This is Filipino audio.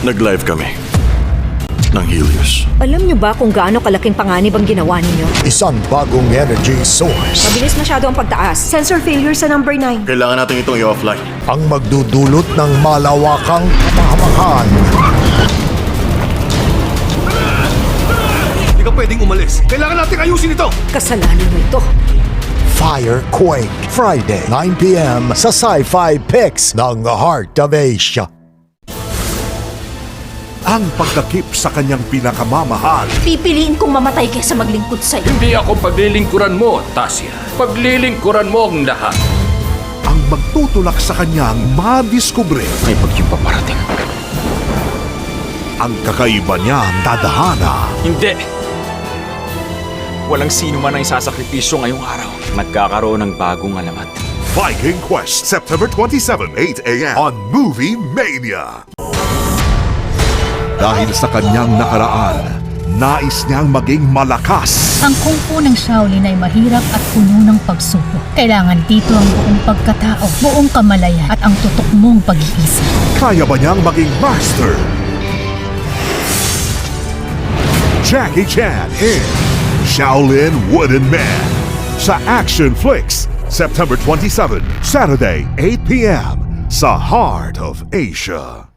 Nag-live kami ng Helios. Alam niyo ba kung gaano kalaking panganib ang ginawa ninyo? Isang bagong energy source Mabilis masyado ang pagtaas. Sensor failure sa number 9. Kailangan natin itong i-offline. ang magdudulot ng malawakang kapahamakan. Hindi ka pwedeng umalis. Kailangan natin ayusin ito. Kasalanan mo ito. Firequake, Friday, 9 p.m. sa Sci-Fi Picks ng Heart of Asia. Ang pagkakip sa kanyang pinakamamahal. Pipiliin kong mamatay kaysa maglingkod sa'yo. Hindi ako paglilingkuran mo, Tasya. Paglilingkuran mo ang lahat. Ang magtutulak sa kanyang madiskubre. May bagyong paparating. Ang kakaiba niyang tadhana. Hindi! Walang sino man ang isasakripisyo ngayong araw. Magkakaroon ng bagong alamat. Viking Quest, September 27, 8 a.m. on Movie Mania. Dahil sa kanyang nakaraan, nais niyang maging malakas. Ang kung fu ng Shaolin ay mahirap at puno ng pagsubok. Kailangan dito ang buong pagkatao, buong kamalayan at ang tutok mong pag-iisip. Kaya ba niyang maging master? Jackie Chan in Shaolin Wooden Man sa Action Flix, September 27, Saturday, 8 p.m. sa Heart of Asia.